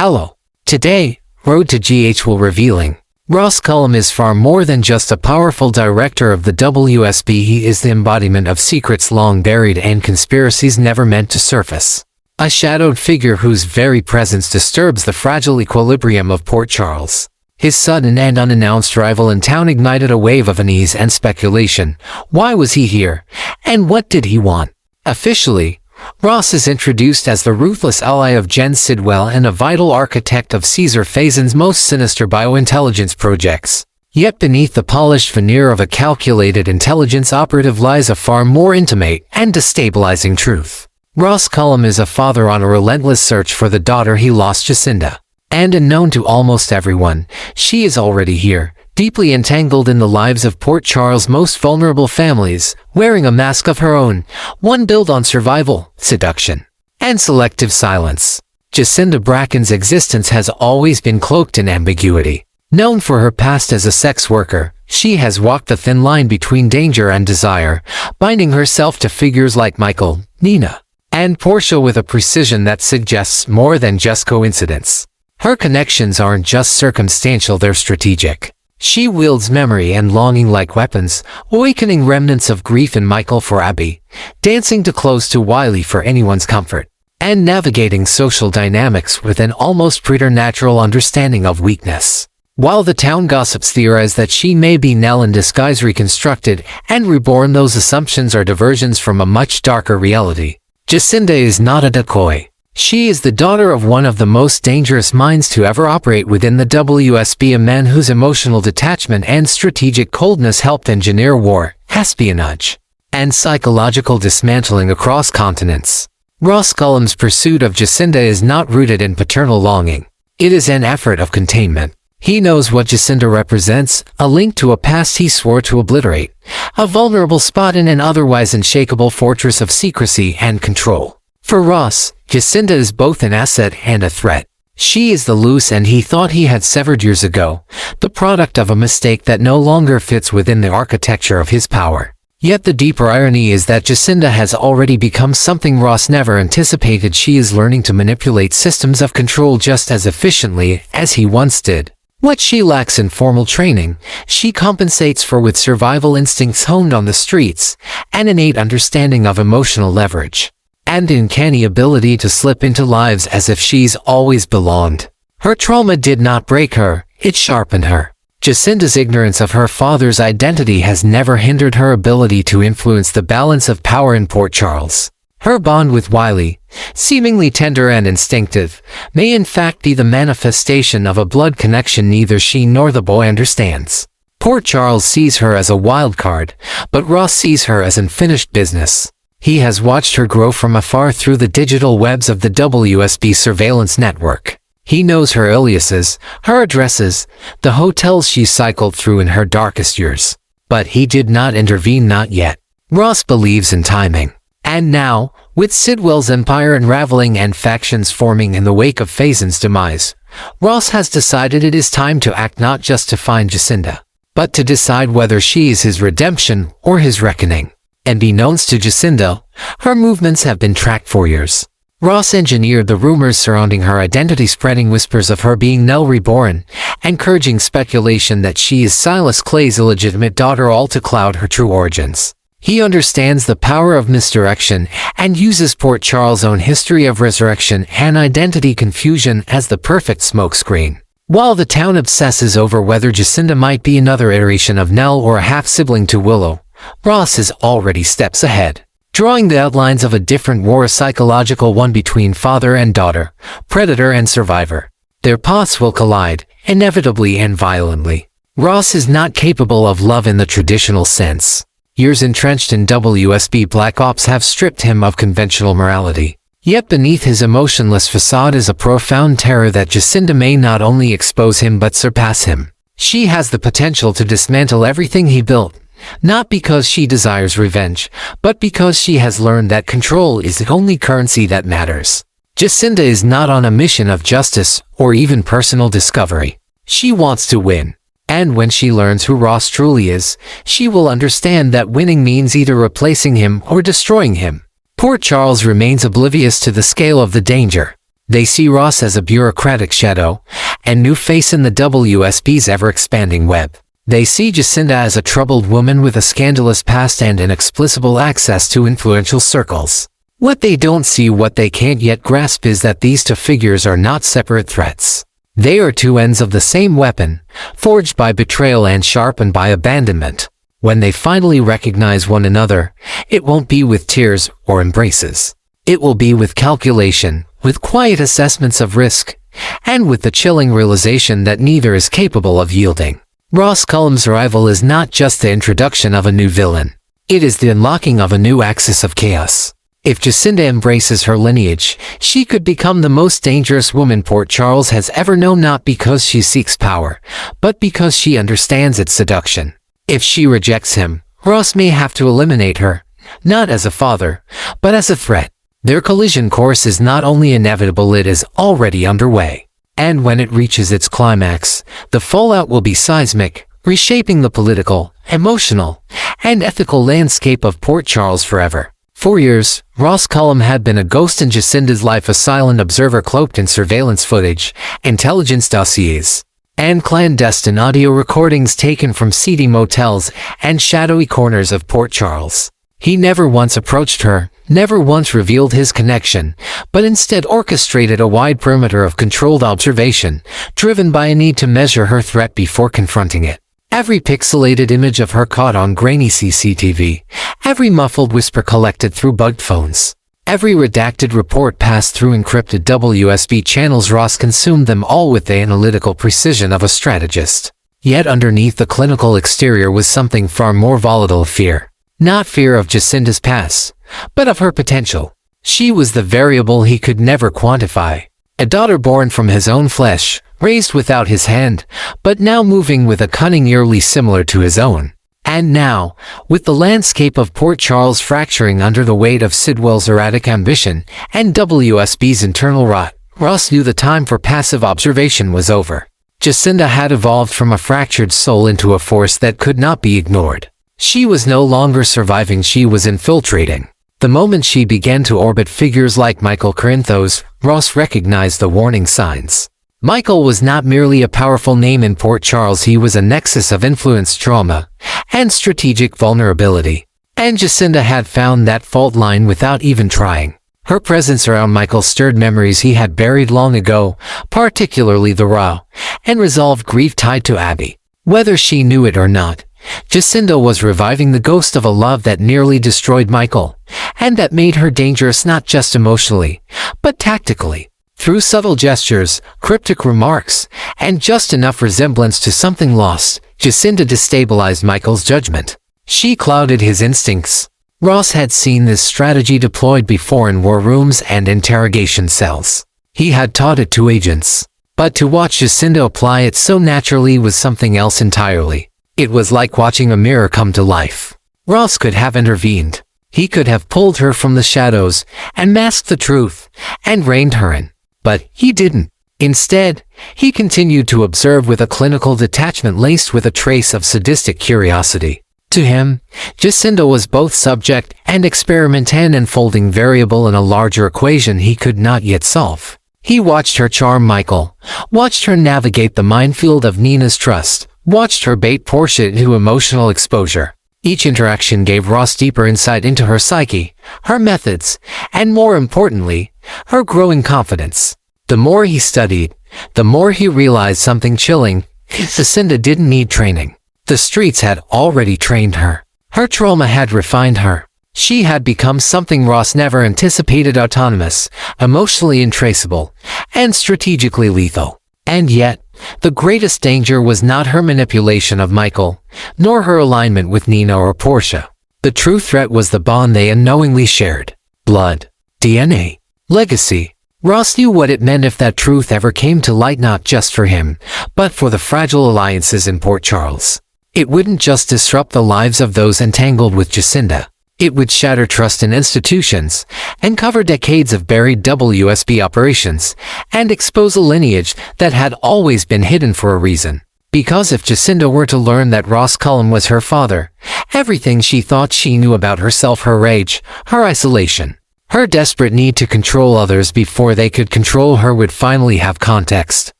Hello. Today, Road to GH will revealing. Ross Cullum is far more than just a powerful director of the WSB. He is the embodiment of secrets long buried and conspiracies never meant to surface. A shadowed figure whose very presence disturbs the fragile equilibrium of Port Charles. His sudden and unannounced arrival in town ignited a wave of unease and speculation. Why was he here? And what did he want? Officially, Ross is introduced as the ruthless ally of Jen Sidwell and a vital architect of Caesar Faison's most sinister biointelligence projects. Yet beneath the polished veneer of a calculated intelligence operative lies a far more intimate and destabilizing truth. Ross Cullum is a father on a relentless search for the daughter he lost, Jacinda. And unknown to almost everyone, she is already here, deeply entangled in the lives of Port Charles' most vulnerable families, wearing a mask of her own, one built on survival, seduction, and selective silence. Jacinda Bracken's existence has always been cloaked in ambiguity. Known for her past as a sex worker, she has walked the thin line between danger and desire, binding herself to figures like Michael, Nina, and Portia with a precision that suggests more than just coincidence. Her connections aren't just circumstantial, they're strategic. She wields memory and longing like weapons, awakening remnants of grief in Michael for Abby, dancing too close to Wiley for anyone's comfort, and navigating social dynamics with an almost preternatural understanding of weakness. While the town gossips theorize that she may be Nell in disguise reconstructed and reborn, those assumptions are diversions from a much darker reality. Jacinda is not a decoy. She is the daughter of one of the most dangerous minds to ever operate within the WSB, a man whose emotional detachment and strategic coldness helped engineer war, espionage, and psychological dismantling across continents. Ross Cullum's pursuit of Jacinda is not rooted in paternal longing. It is an effort of containment. He knows what Jacinda represents, a link to a past he swore to obliterate, a vulnerable spot in an otherwise unshakable fortress of secrecy and control. For Ross, Jacinda is both an asset and a threat. She is the loose end he thought he had severed years ago, the product of a mistake that no longer fits within the architecture of his power. Yet the deeper irony is that Jacinda has already become something Ross never anticipated. She is learning to manipulate systems of control just as efficiently as he once did. What she lacks in formal training, she compensates for with survival instincts honed on the streets, an innate understanding of emotional leverage, and uncanny ability to slip into lives as if she's always belonged. Her trauma did not break her, it sharpened her. Jacinda's ignorance of her father's identity has never hindered her ability to influence the balance of power in Port Charles. Her bond with Wiley, seemingly tender and instinctive, may in fact be the manifestation of a blood connection neither she nor the boy understands. Port Charles sees her as a wild card, but Ross sees her as unfinished business. He has watched her grow from afar through the digital webs of the WSB surveillance network. He knows her aliases, her addresses, the hotels she cycled through in her darkest years. But he did not intervene, not yet. Ross believes in timing. And now, with Sidwell's empire unraveling and factions forming in the wake of Faison's demise, Ross has decided it is time to act, not just to find Jacinda, but to decide whether she is his redemption or his reckoning. Unbeknownst to Jacinda, her movements have been tracked for years. Ross engineered the rumors surrounding her identity, spreading whispers of her being Nell reborn, encouraging speculation that she is Silas Clay's illegitimate daughter, all to cloud her true origins. He understands the power of misdirection and uses Port Charles' own history of resurrection and identity confusion as the perfect smokescreen. While the town obsesses over whether Jacinda might be another iteration of Nell or a half-sibling to Willow, Ross is already steps ahead, drawing the outlines of a different war, a psychological one between father and daughter, predator and survivor. Their paths will collide, inevitably and violently. Ross is not capable of love in the traditional sense. Years entrenched in WSB Black Ops have stripped him of conventional morality. Yet beneath his emotionless facade is a profound terror that Jacinda may not only expose him but surpass him. She has the potential to dismantle everything he built, not because she desires revenge, but because she has learned that control is the only currency that matters. Jacinda is not on a mission of justice or even personal discovery. She wants to win. And when she learns who Ross truly is, she will understand that winning means either replacing him or destroying him. Port Charles remains oblivious to the scale of the danger. They see Ross as a bureaucratic shadow, and new face in the WSB's ever-expanding web. They see Jacinda as a troubled woman with a scandalous past and inexplicable access to influential circles. What they don't see, what they can't yet grasp, is that these two figures are not separate threats. They are two ends of the same weapon, forged by betrayal and sharpened by abandonment. When they finally recognize one another, it won't be with tears or embraces. It will be with calculation, with quiet assessments of risk, and with the chilling realization that neither is capable of yielding. Ross Cullum's arrival is not just the introduction of a new villain. It is the unlocking of a new axis of chaos. If Jacinda embraces her lineage, she could become the most dangerous woman Port Charles has ever known, not because she seeks power, but because she understands its seduction. If she rejects him, Ross may have to eliminate her, not as a father, but as a threat. Their collision course is not only inevitable, it is already underway. And when it reaches its climax, the fallout will be seismic, reshaping the political, emotional, and ethical landscape of Port Charles forever. For years, Ross Cullum had been a ghost in Jacinda's life, a silent observer cloaked in surveillance footage, intelligence dossiers, and clandestine audio recordings taken from seedy motels and shadowy corners of Port Charles. He never once approached her, never once revealed his connection, but instead orchestrated a wide perimeter of controlled observation, driven by a need to measure her threat before confronting it. Every pixelated image of her caught on grainy CCTV, every muffled whisper collected through bugged phones, every redacted report passed through encrypted WSB channels. Ross consumed them all with the analytical precision of a strategist. Yet underneath the clinical exterior was something far more volatile: fear. Not fear of Jacinda's past, but of her potential. She was the variable he could never quantify. A daughter born from his own flesh, raised without his hand, but now moving with a cunning eerily similar to his own. And now, with the landscape of Port Charles fracturing under the weight of Sidwell's erratic ambition and WSB's internal rot, Ross knew the time for passive observation was over. Jacinda had evolved from a fractured soul into a force that could not be ignored. She was no longer surviving, she was infiltrating. The moment she began to orbit figures like Michael Corinthos, Ross recognized the warning signs. Michael was not merely a powerful name in Port Charles, he was a nexus of influence, trauma, and strategic vulnerability. And Jacinda had found that fault line without even trying. Her presence around Michael stirred memories he had buried long ago, particularly the raw and resolved grief tied to Abby. Whether she knew it or not, Jacinda was reviving the ghost of a love that nearly destroyed Michael, and that made her dangerous not just emotionally, but tactically. Through subtle gestures, cryptic remarks, and just enough resemblance to something lost, Jacinda destabilized Michael's judgment. She clouded his instincts. Ross had seen this strategy deployed before in war rooms and interrogation cells. He had taught it to agents. But to watch Jacinda apply it so naturally was something else entirely. It was like watching a mirror come to life. Ross could have intervened. He could have pulled her from the shadows and masked the truth and reined her in. But he didn't. Instead, he continued to observe with a clinical detachment laced with a trace of sadistic curiosity. To him, Jacinda was both subject and experiment, an unfolding variable in a larger equation he could not yet solve. He watched her charm Michael, watched her navigate the minefield of Nina's trust, watched her bait Portia into emotional exposure. Each interaction gave Ross deeper insight into her psyche, her methods, and more importantly, her growing confidence. The more he studied, the more he realized something chilling. Jacinda didn't need training. The streets had already trained her. Her trauma had refined her. She had become something Ross never anticipated: autonomous, emotionally intraceable, and strategically lethal. And yet, the greatest danger was not her manipulation of Michael, nor her alignment with Nina or Portia. The true threat was the bond they unknowingly shared. Blood, DNA, legacy. Ross knew what it meant if that truth ever came to light, not just for him, but for the fragile alliances in Port Charles. It wouldn't just disrupt the lives of those entangled with Jacinda. It would shatter trust in institutions, uncover decades of buried WSB operations, and expose a lineage that had always been hidden for a reason. Because if Jacinda were to learn that Ross Cullum was her father, everything she thought she knew about herself, her rage, her isolation, Her desperate need to control others before they could control her would finally have context.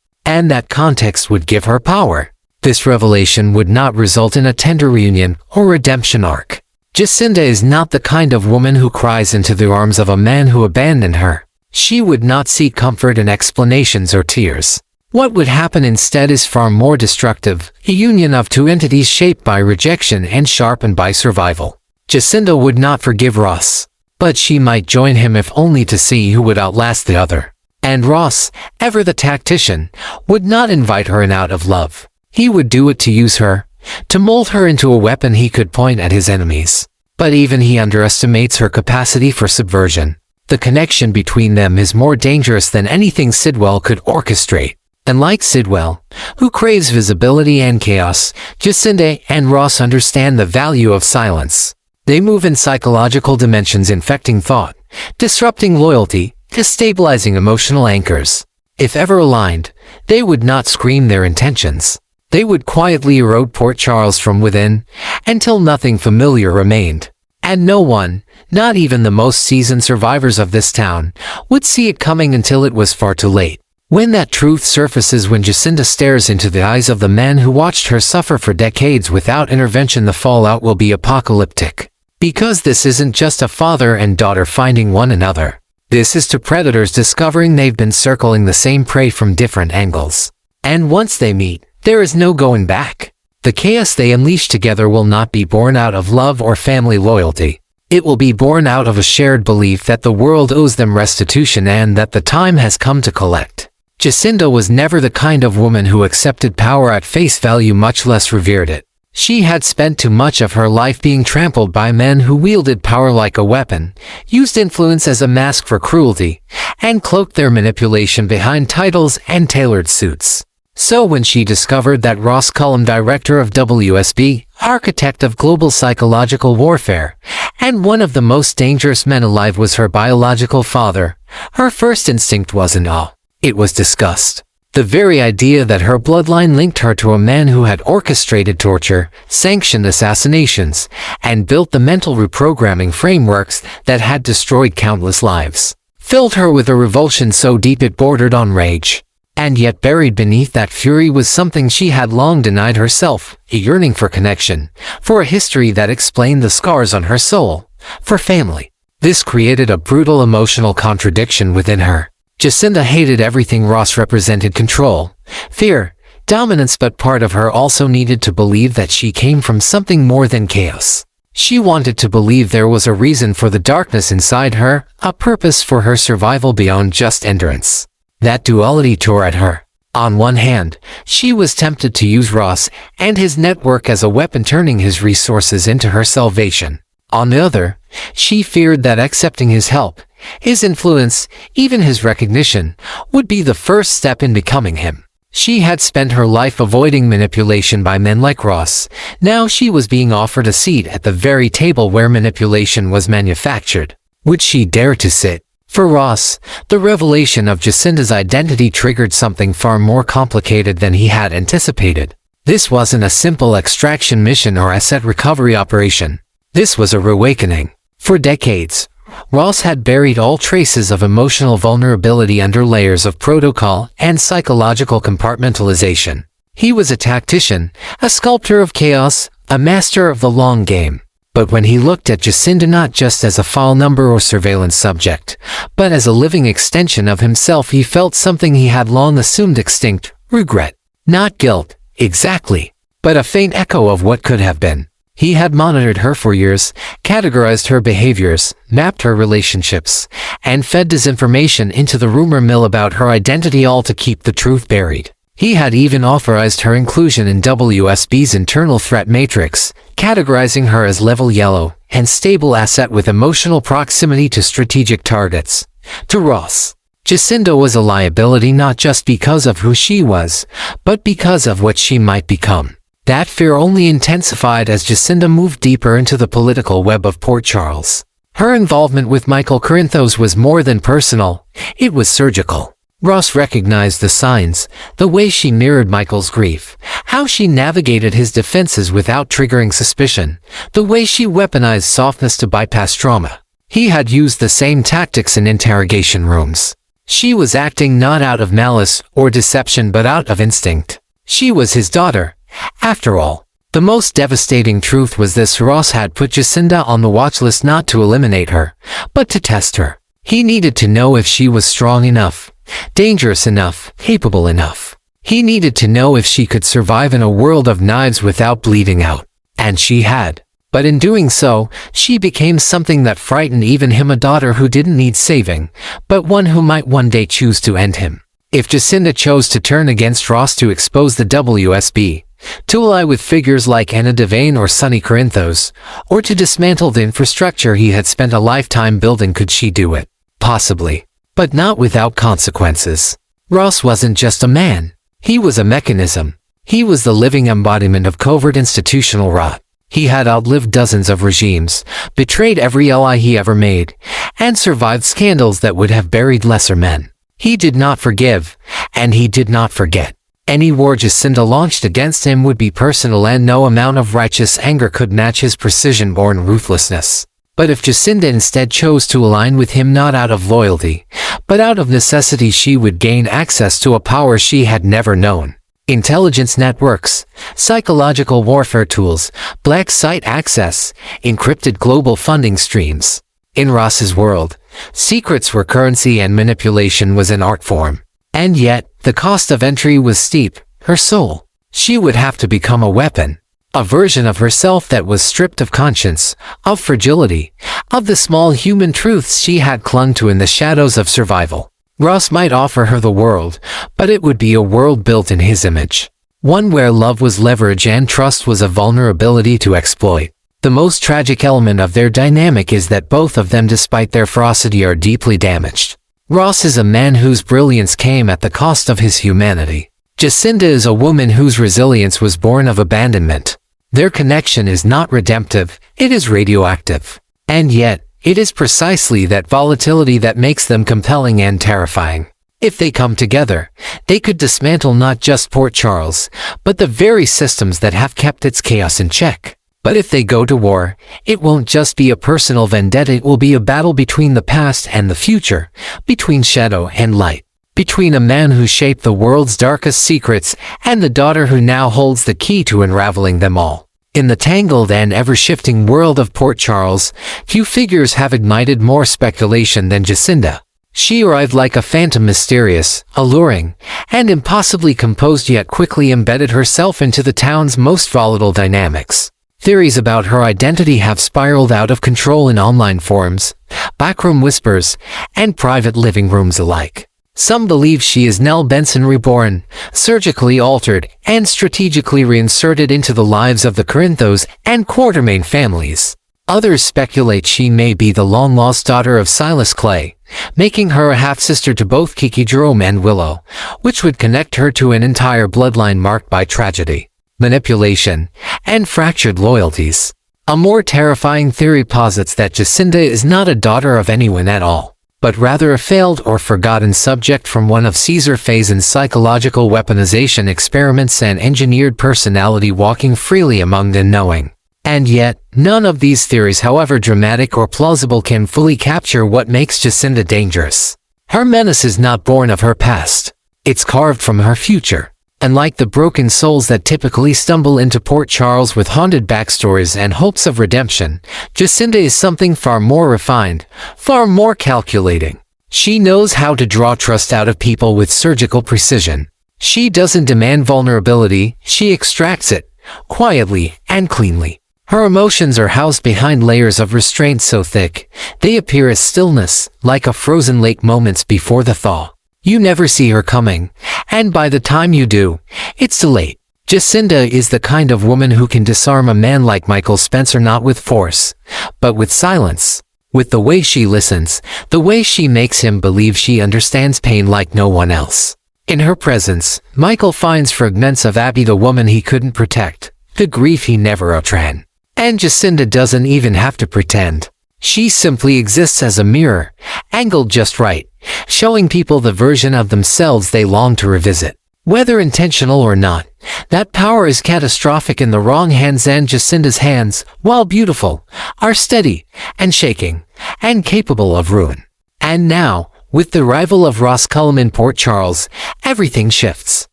And that context would give her power. This revelation would not result in a tender reunion or redemption arc. Jacinda is not the kind of woman who cries into the arms of a man who abandoned her. She would not seek comfort in explanations or tears. What would happen instead is far more destructive, a union of two entities shaped by rejection and sharpened by survival. Jacinda would not forgive Ross, but she might join him if only to see who would outlast the other. And Ross, ever the tactician, would not invite her in out of love. He would do it to use her, to mold her into a weapon he could point at his enemies. But even he underestimates her capacity for subversion. The connection between them is more dangerous than anything Sidwell could orchestrate. And like Sidwell, who craves visibility and chaos, Jacinda and Ross understand the value of silence. They move in psychological dimensions, infecting thought, disrupting loyalty, destabilizing emotional anchors. If ever aligned, they would not scream their intentions. They would quietly erode Port Charles from within, until nothing familiar remained. And no one, not even the most seasoned survivors of this town, would see it coming until it was far too late. When that truth surfaces, when Jacinda stares into the eyes of the man who watched her suffer for decades without intervention, the fallout will be apocalyptic. Because this isn't just a father and daughter finding one another. This is two predators discovering they've been circling the same prey from different angles. And once they meet, there is no going back. The chaos they unleash together will not be born out of love or family loyalty. It will be born out of a shared belief that the world owes them restitution and that the time has come to collect. Jacinda was never the kind of woman who accepted power at face value, much less revered it. She had spent too much of her life being trampled by men who wielded power like a weapon, used influence as a mask for cruelty, and cloaked their manipulation behind titles and tailored suits. So when she discovered that Ross Cullum, director of WSB, architect of global psychological warfare, and one of the most dangerous men alive was her biological father, her first instinct wasn't awe. It was disgust. The very idea that her bloodline linked her to a man who had orchestrated torture, sanctioned assassinations, and built the mental reprogramming frameworks that had destroyed countless lives filled her with a revulsion so deep it bordered on rage. And yet buried beneath that fury was something she had long denied herself, a yearning for connection, for a history that explained the scars on her soul, for family. This created a brutal emotional contradiction within her. Jacinda hated everything Ross represented: control, fear, dominance, but part of her also needed to believe that she came from something more than chaos. She wanted to believe there was a reason for the darkness inside her, a purpose for her survival beyond just endurance. That duality tore at her. On one hand, she was tempted to use Ross and his network as a weapon, turning his resources into her salvation. On the other, she feared that accepting his help, his influence, even his recognition, would be the first step in becoming him. She had spent her life avoiding manipulation by men like Ross. Now she was being offered a seat at the very table where manipulation was manufactured. Would she dare to sit? For Ross, the revelation of Jacinda's identity triggered something far more complicated than he had anticipated. This wasn't a simple extraction mission or asset recovery operation. This was a reawakening. For decades, Ross had buried all traces of emotional vulnerability under layers of protocol and psychological compartmentalization. He was a tactician, a sculptor of chaos, a master of the long game. But when he looked at Jacinda not just as a file number or surveillance subject, but as a living extension of himself, he felt something he had long assumed extinct: regret. Not guilt, exactly, but a faint echo of what could have been. He had monitored her for years, categorized her behaviors, mapped her relationships, and fed disinformation into the rumor mill about her identity, all to keep the truth buried. He had even authorized her inclusion in WSB's internal threat matrix, categorizing her as level yellow and stable asset with emotional proximity to strategic targets. To Ross, Jacinda was a liability not just because of who she was, but because of what she might become. That fear only intensified as Jacinda moved deeper into the political web of Port Charles. Her involvement with Michael Corinthos was more than personal, it was surgical. Ross recognized the signs, the way she mirrored Michael's grief, how she navigated his defenses without triggering suspicion, the way she weaponized softness to bypass trauma. He had used the same tactics in interrogation rooms. She was acting not out of malice or deception but out of instinct. She was his daughter, after all. The most devastating truth was this: Ross had put Jacinda on the watch list not to eliminate her, but to test her. He needed to know if she was strong enough, dangerous enough, capable enough. He needed to know if she could survive in a world of knives without bleeding out. And she had. But in doing so, she became something that frightened even him, a daughter who didn't need saving, but one who might one day choose to end him. If Jacinda chose to turn against Ross to expose the WSB, to ally with figures like Anna Devane or Sonny Corinthos, or to dismantle the infrastructure he had spent a lifetime building, could she do it? Possibly. But not without consequences. Ross wasn't just a man. He was a mechanism. He was the living embodiment of covert institutional rot. He had outlived dozens of regimes, betrayed every ally he ever made, and survived scandals that would have buried lesser men. He did not forgive, and he did not forget. Any war Jacinda launched against him would be personal, and no amount of righteous anger could match his precision-born ruthlessness. But if Jacinda instead chose to align with him not out of loyalty, but out of necessity, she would gain access to a power she had never known. Intelligence networks, psychological warfare tools, black site access, encrypted global funding streams. In Ross's world, secrets were currency and manipulation was an art form. And yet, the cost of entry was steep: her soul. She would have to become a weapon. A version of herself that was stripped of conscience, of fragility, of the small human truths she had clung to in the shadows of survival. Ross might offer her the world, but it would be a world built in his image. One where love was leverage and trust was a vulnerability to exploit. The most tragic element of their dynamic is that both of them, despite their ferocity, are deeply damaged. Ross is a man whose brilliance came at the cost of his humanity. Jacinda is a woman whose resilience was born of abandonment. Their connection is not redemptive, it is radioactive. And yet, it is precisely that volatility that makes them compelling and terrifying. If they come together, they could dismantle not just Port Charles, but the very systems that have kept its chaos in check. But if they go to war, it won't just be a personal vendetta, it will be a battle between the past and the future, between shadow and light, between a man who shaped the world's darkest secrets and the daughter who now holds the key to unraveling them all. In the tangled and ever-shifting world of Port Charles, few figures have ignited more speculation than Jacinda. She arrived like a phantom, mysterious, alluring, and impossibly composed, yet quickly embedded herself into the town's most volatile dynamics. Theories about her identity have spiraled out of control in online forums, backroom whispers, and private living rooms alike. Some believe she is Nell Benson reborn, surgically altered, and strategically reinserted into the lives of the Corinthos and Quartermain families. Others speculate she may be the long-lost daughter of Silas Clay, making her a half-sister to both Kiki, Jerome, and Willow, which would connect her to an entire bloodline marked by tragedy, manipulation, and fractured loyalties. A more terrifying theory posits that Jacinda is not a daughter of anyone at all, but rather a failed or forgotten subject from one of Caesar Faison's psychological weaponization experiments, and engineered personality walking freely among the unknowing. And yet, none of these theories, however dramatic or plausible, can fully capture what makes Jacinda dangerous. Her menace is not born of her past. It's carved from her future. And like the broken souls that typically stumble into Port Charles with haunted backstories and hopes of redemption, Jacinda is something far more refined, far more calculating. She knows how to draw trust out of people with surgical precision. She doesn't demand vulnerability, she extracts it, quietly and cleanly. Her emotions are housed behind layers of restraint so thick, they appear as stillness, like a frozen lake moments before the thaw. You never see her coming, and by the time you do, it's too late. Jacinda is the kind of woman who can disarm a man like Michael Spencer not with force, but with silence. With the way she listens, the way she makes him believe she understands pain like no one else. In her presence, Michael finds fragments of Abby, the woman he couldn't protect, the grief he never outran. And Jacinda doesn't even have to pretend. She simply exists as a mirror, angled just right, showing people the version of themselves they long to revisit. Whether intentional or not, That power is catastrophic in the wrong hands, and Jacinda's hands, while beautiful, are steady and shaking and capable of ruin. And now, with the arrival of Ross Cullum in Port Charles, everything shifts.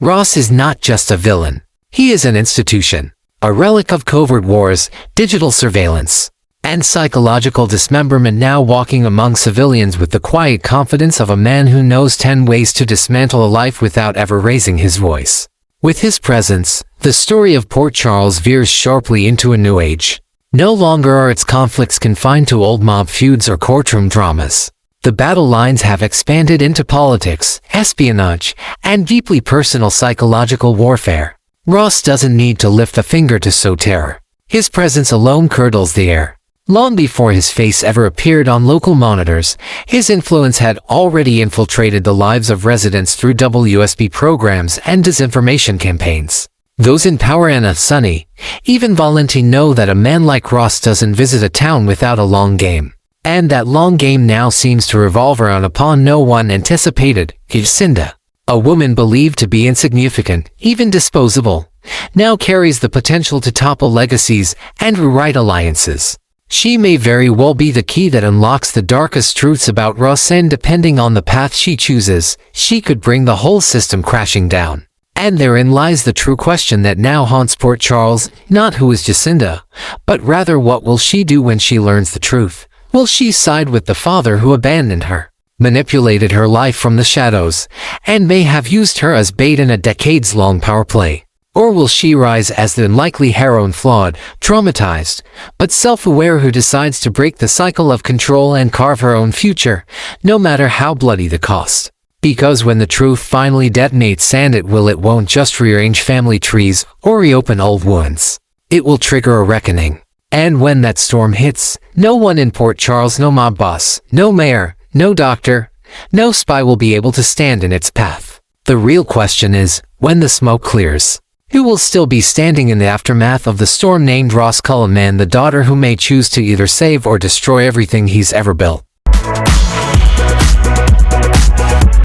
Ross is not just a villain. He is an institution, a relic of covert wars, digital surveillance, and psychological dismemberment, now walking among civilians with the quiet confidence of a man who knows 10 ways to dismantle a life without ever raising his voice. With his presence, the story of Port Charles veers sharply into a new age. No longer are its conflicts confined to old mob feuds or courtroom dramas. The battle lines have expanded into politics, espionage, and deeply personal psychological warfare. Ross doesn't need to lift a finger to sow terror. His presence alone curdles the air. Long before his face ever appeared on local monitors, his influence had already infiltrated the lives of residents through WSB programs and disinformation campaigns. Those in power and Sunny, even Valentine, know that a man like Ross doesn't visit a town without a long game. And that long game now seems to revolve around a pawn no one anticipated, Jacinda. A woman believed to be insignificant, even disposable, now carries the potential to topple legacies and rewrite alliances. She may very well be the key that unlocks the darkest truths about Ross, and depending on the path she chooses, she could bring the whole system crashing down. And therein lies the true question that now haunts Port Charles, not who is Jacinda, but rather what will she do when she learns the truth? Will she side with the father who abandoned her, manipulated her life from the shadows, and may have used her as bait in a decades-long power play? Or will she rise as the unlikely heroine, flawed, traumatized, but self-aware, who decides to break the cycle of control and carve her own future, no matter how bloody the cost? Because when the truth finally detonates, and it won't just rearrange family trees or reopen old wounds. It will trigger a reckoning. And when that storm hits, no one in Port Charles, no mob boss, no mayor, no doctor, no spy will be able to stand in its path. The real question is, when the smoke clears, who will still be standing in the aftermath of the storm, named Ross Cullum, and the daughter who may choose to either save or destroy everything he's ever built?